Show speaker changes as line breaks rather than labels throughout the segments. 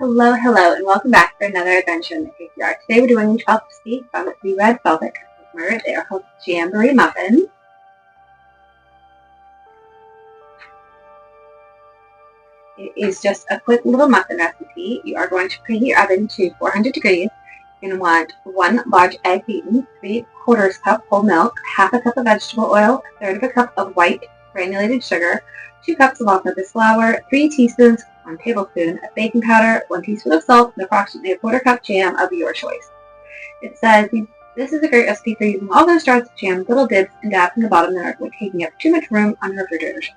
Hello, and welcome back for another adventure in the cake yard. Today we're doing 12th from the Red Velvet Cupcake Murder. They are called Jamboree Muffins. It is just a quick little muffin recipe. You are going to preheat your oven to 400 degrees. You're going to want 1 large egg beaten, 3/4 cup whole milk, half a cup of vegetable oil, 1/3 cup of white granulated sugar, 2 cups of all-purpose flour, 3 teaspoons, 1 tablespoon of baking powder, 1 teaspoon of salt, and approximately 1/4 cup jam of your choice. It says this is a great recipe for using all those jars of jam, little dips and dabs in the bottom that are taking up too much room on your refrigerator shelf.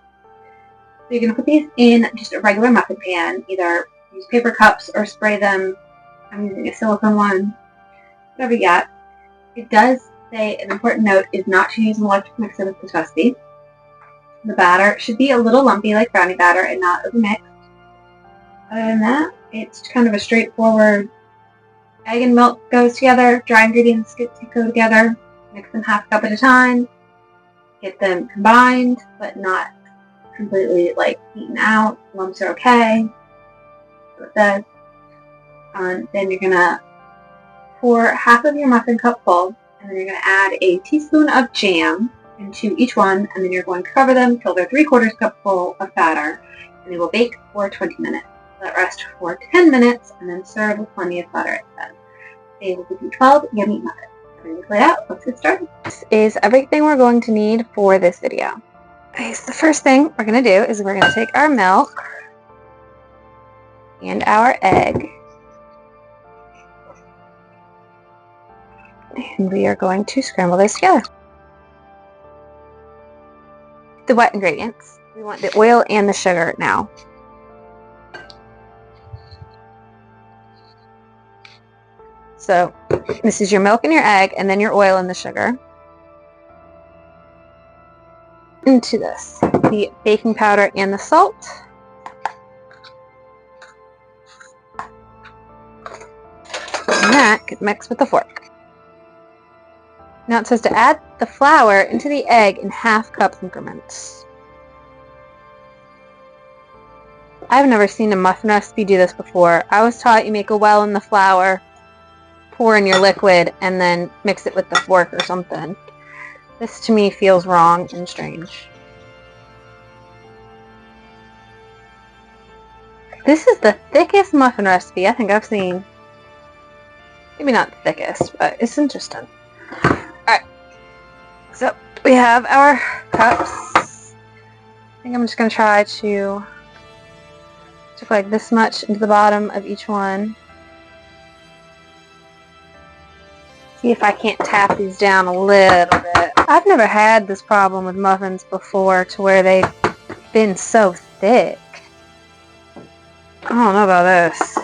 So you're going to put these in just a regular muffin pan, either use paper cups or spray them. I'm using a silicone one, whatever you got. It does say an important note is not to use an electric mixer with this recipe. The batter should be a little lumpy like brownie batter and not overmixed. Other than that, it's kind of a straightforward egg and milk goes together, dry ingredients go together, mix them half a cup at a time, get them combined but not completely eaten out. Lumps are okay. So it says. Then you're going to pour half of your muffin cup full, and then you're going to add a teaspoon of jam into each one, and then you're going to cover them until they're 3/4 cup full of batter, and they will bake for 20 minutes. Let rest for 10 minutes, and then serve with plenty of butter instead. They will give you 12 yummy muffins. Everything's laid out. Let's get started. This is everything we're going to need for this video. Okay, so the first thing we're going to do is we're going to take our milk and our egg, and we are going to scramble this together. The wet ingredients. We want the oil and the sugar now. So this is your milk and your egg, and then your oil and the sugar. Into this, the baking powder and the salt. And that gets mixed with the fork. Now it says to add the flour into the egg in half-cup increments. I've never seen a muffin recipe do this before. I was taught you make a well in the flour, pour in your liquid, and then mix it with the fork or something. This to me feels wrong and strange. This is the thickest muffin recipe I think I've seen. Maybe not the thickest, but it's interesting. Alright, so we have our cups. I think I'm just going to try to stick like this much into the bottom of each one. See if I can't tap these down a little bit. I've never had this problem with muffins before to where they've been so thick. I don't know about this.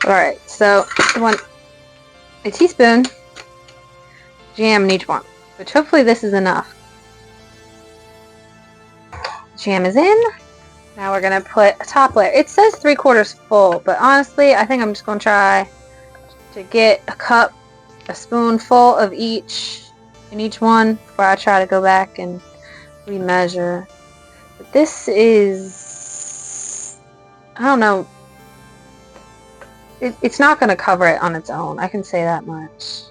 Alright, so I want a teaspoon jam in each one, which hopefully this is enough. Jam is in. Now we're going to put a top layer. It says 3/4 full, but honestly I think I'm just going to try to get a spoonful of each in each one before I try to go back and remeasure. But this is, I don't know, it's not going to cover it on its own. I can say that much.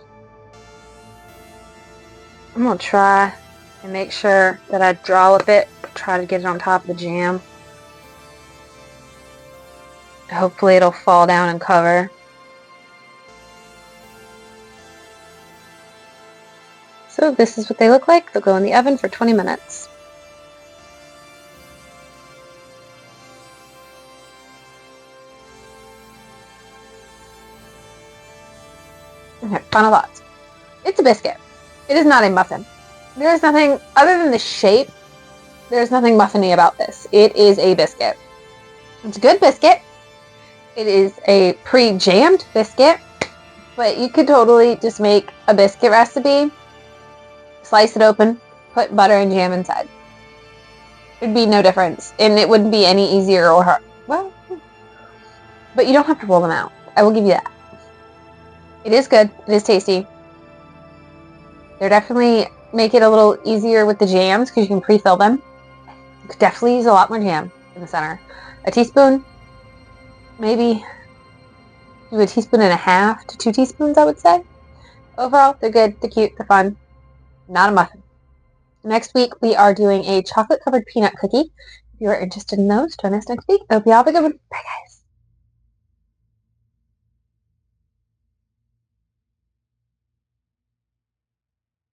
I'm going to try and make sure that I draw a bit, try to get it on top of the jam. Hopefully it'll fall down and cover. So this is what they look like. They'll go in the oven for 20 minutes. Okay, final thoughts. It's a biscuit. It is not a muffin. There's nothing, other than the shape, there's nothing muffiny about this. It is a biscuit. It's a good biscuit. It is a pre-jammed biscuit, but you could totally just make a biscuit recipe, slice it open, put butter and jam inside. It'd be no difference, and it wouldn't be any easier or hard. Well, but you don't have to roll them out. I will give you that. It is good. It is tasty. They're definitely make it a little easier with the jams because you can pre-fill them. You could definitely use a lot more jam in the center. A teaspoon
maybe do a teaspoon and a half to 2 teaspoons, I would say. Overall, they're good, they're cute, they're fun. Not a muffin. Next week, we are doing a chocolate-covered peanut cookie. If you are interested in those, join us next week. I hope you all have a good one. Bye, guys.